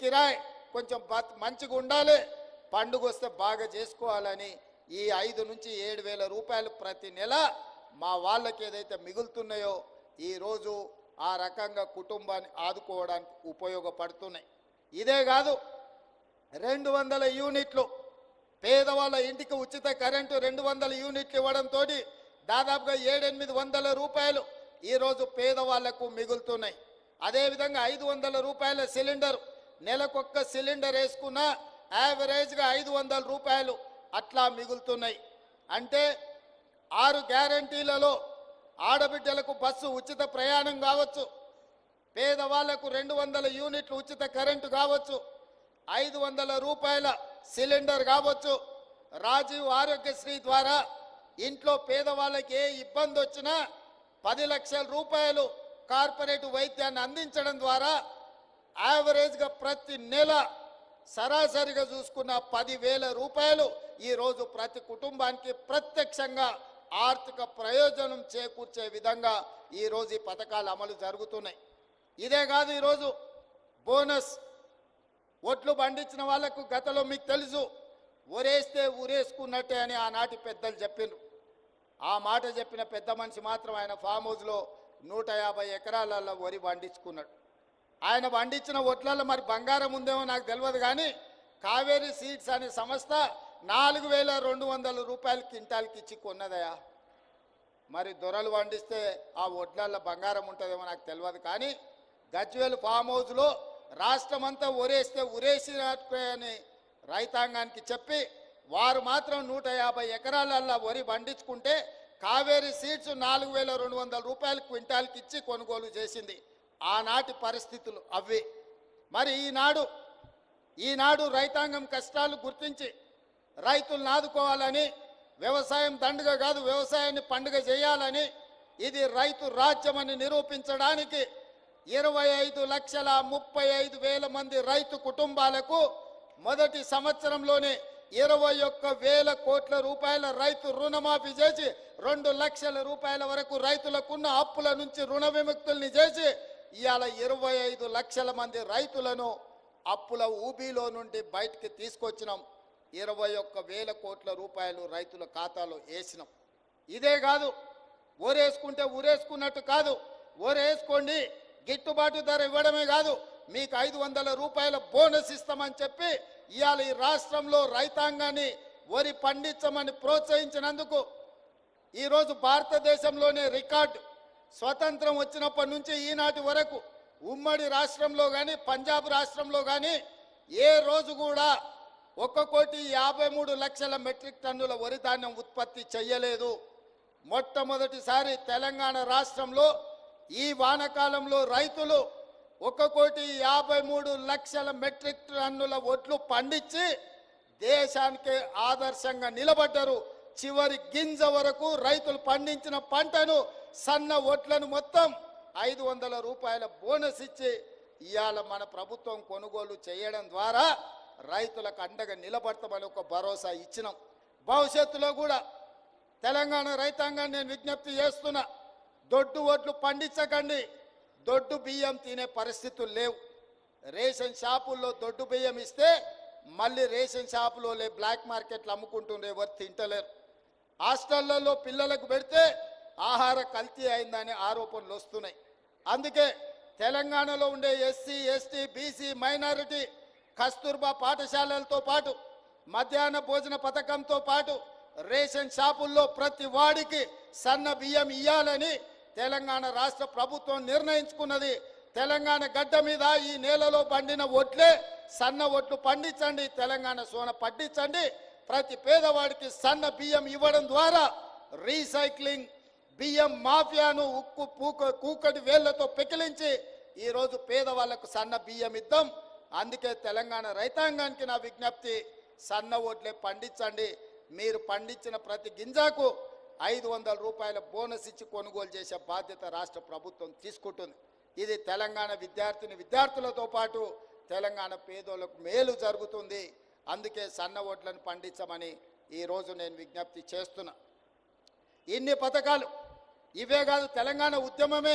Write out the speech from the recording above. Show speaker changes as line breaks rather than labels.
కిరాయి కొంచెం మంచిగా ఉండాలి, పండుగ వస్తే బాగా చేసుకోవాలని ఈ 5 నుంచి 7,000 రూపాయలు ప్రతి నెల మా వాళ్ళకి ఏదైతే మిగులుతున్నాయో ఈరోజు ఆ రకంగా కుటుంబాన్ని ఆదుకోవడానికి ఉపయోగపడుతున్నాయి. ఇదే కాదు, 200 యూనిట్లు పేదవాళ్ళ ఇంటికి ఉచిత కరెంటు 200 యూనిట్లు ఇవ్వడంతో దాదాపుగా 700-800 రూపాయలు ఈరోజు పేదవాళ్లకు మిగులుతున్నాయి. అదేవిధంగా 500 రూపాయల సిలిండర్, నెలకొక్క సిలిండర్ వేసుకున్న యావరేజ్గా 500 రూపాయలు అట్లా మిగులుతున్నాయి. అంటే 6 గ్యారంటీలలో ఆడబిడ్డలకు బస్సు ఉచిత ప్రయాణం కావచ్చు, పేదవాళ్లకు 200 యూనిట్లు ఉచిత కరెంటు కావచ్చు, 500 రూపాయల సిలిండర్ కావచ్చు, రాజీవ్ ఆరోగ్యశ్రీ ద్వారా ఇంట్లో పేదవాళ్ళకి ఏ ఇబ్బంది వచ్చినా 10 లక్షల రూపాయలు కార్పొరేట్ వైద్యాన్ని అందించడం ద్వారా యావరేజ్గా ప్రతి నెల సరాసరిగా చూసుకున్న 10,000 రూపాయలు ఈరోజు ప్రతి కుటుంబానికి ప్రత్యక్షంగా ఆర్థిక ప్రయోజనం చేకూర్చే విధంగా ఈరోజు ఈ పథకాలు అమలు జరుగుతున్నాయి. ఇదే కాదు, ఈరోజు బోనస్ ఒట్లు పండించిన వాళ్లకు గతంలో మీకు తెలుసు, ఒరేస్తే ఊరేసుకున్నట్టే అని ఆనాటి పెద్దలు చెప్పిండ్రు. ఆ మాట చెప్పిన పెద్ద మనిషి మాత్రం ఆయన ఫామ్ హౌస్లో 150 ఎకరాలలో వరి పండించుకున్నాడు. ఆయన పండించిన ఒట్లలో మరి బంగారం ఉందేమో నాకు తెలియదు, కానీ కావేరీ సీడ్స్ అనే సంస్థ 4,200 రూపాయలు క్వింటాల్కి ఇచ్చి కొన్నదయా. మరి దొరలు పండిస్తే ఆ ఒట్లలో బంగారం ఉంటుందేమో నాకు తెలియదు, కానీ గజ్వేల్ ఫామ్ హౌస్లో రాష్ట్రమంతా ఒరేస్తే ఉరేసినట్టు అని రైతాంగానికి చెప్పి వారు మాత్రం 150 ఎకరాలల్లో వరి పండించుకుంటే కావేరీ సీడ్స్ 4,200 రూపాయలు క్వింటాల్కి ఇచ్చి కొనుగోలు చేసింది. ఆనాటి పరిస్థితులు అవి. మరి ఈనాడు రైతాంగం కష్టాలు గుర్తించి రైతులను ఆదుకోవాలని, వ్యవసాయం దండుగ కాదు వ్యవసాయాన్ని పండుగ చేయాలని, ఇది రైతు రాజ్యమని నిరూపించడానికి 25,35,000 మంది రైతు కుటుంబాలకు మొదటి సంవత్సరంలోనే 21,000 కోట్ల రూపాయల రైతు రుణమాఫీ చేసి 2 లక్షల రూపాయల వరకు రైతులకున్న అప్పుల నుంచి రుణ విముక్తుల్ని చేసి ఇవాళ 25 లక్షల మంది రైతులను అప్పుల ఊబిలో నుండి బయటికి తీసుకొచ్చినాం. 21,000 కోట్ల రూపాయలు రైతుల ఖాతాలో వేసినాం. ఇదే కాదు, ఊరేసుకుంటే ఊరేసుకున్నట్టు కాదు, ఊరేసుకోండి గిట్టుబాటు ధర ఇవ్వడమే కాదు, మీకు 500 రూపాయల బోనస్ ఇస్తామని చెప్పి ఇవాళ ఈ రాష్ట్రంలో రైతాంగాన్ని వరి పండించమని ప్రోత్సహించినందుకు ఈరోజు భారతదేశంలోనే రికార్డు. స్వతంత్రం వచ్చినప్పటి నుంచి ఈనాటి వరకు ఉమ్మడి రాష్ట్రంలో కానీ పంజాబ్ రాష్ట్రంలో కానీ ఏ రోజు కూడా 1,53,00,000 మెట్రిక్ టన్నుల వరి ధాన్యం ఉత్పత్తి చేయలేదు. మొట్టమొదటిసారి తెలంగాణ రాష్ట్రంలో ఈ వానకాలంలో రైతులు 1,53,00,000 మెట్రిక్ టన్నుల వడ్లు పండించి దేశానికి ఆదర్శంగా నిలబడ్డారు. చివరి గింజ వరకు రైతులు పండించిన పంటను సన్న వడ్లను మొత్తం 500 రూపాయల బోనస్ ఇచ్చి ఇవాళ మన ప్రభుత్వం కొనుగోలు చేయడం ద్వారా రైతులకు అండగా నిలబడతామని ఒక భరోసా ఇచ్చినాం. భవిష్యత్తులో కూడా తెలంగాణ రైతాంగాన్ని నేను విజ్ఞప్తి చేస్తున్నా, దొడ్డు వడ్లు పండించకండి, దొడ్డు బియ్యం తినే పరిస్థితులు లేవు. రేషన్ షాపుల్లో దొడ్డు బియ్యం ఇస్తే మళ్ళీ రేషన్ షాపులో బ్లాక్ మార్కెట్లు అమ్ముకుంటుండే, ఎవరు తింటలేరు. హాస్టళ్లలో పిల్లలకు పెడితే ఆహార కల్తీ అయిందనే ఆరోపణలు వస్తున్నాయి. అందుకే తెలంగాణలో ఉండే SC, ST, BC, minority Kasturba పాఠశాలలతో పాటు మధ్యాహ్న భోజన పథకంతో పాటు రేషన్ షాపుల్లో ప్రతి వాడికి సన్న బియ్యం ఇయ్యాలని తెలంగాణ రాష్ట్ర ప్రభుత్వం నిర్ణయించుకున్నది. తెలంగాణ గడ్డ మీద ఈ నేలలో పండిన ఒడ్లే సన్న ఒడ్లు పండించండి, తెలంగాణ సోన పండించండి, ప్రతి పేదవాడికి సన్న బియ్యం ఇవ్వడం ద్వారా రీసైక్లింగ్ బియ్యం మాఫియాను ఉక్కు కూకటి వేళ్లతో పెకిలించి ఈరోజు పేదవాళ్లకు సన్న బియ్యం ఇద్దాం. అందుకే తెలంగాణ రైతాంగానికి నా విజ్ఞప్తి, సన్న ఓట్లే పండించండి. మీరు పండించిన ప్రతి గింజకు 500 రూపాయల బోనస్ ఇచ్చి కొనుగోలు చేసే బాధ్యత రాష్ట్ర ప్రభుత్వం తీసుకుంటుంది. ఇది తెలంగాణ విద్యార్థులతో పాటు తెలంగాణ పేదోళ్లకు మేలు జరుగుతుంది. అందుకే సన్న ఓట్లను పండించమని ఈరోజు నేను విజ్ఞప్తి చేస్తున్నా. ఇన్ని పథకాలు ఇవే కాదు, తెలంగాణ ఉద్యమమే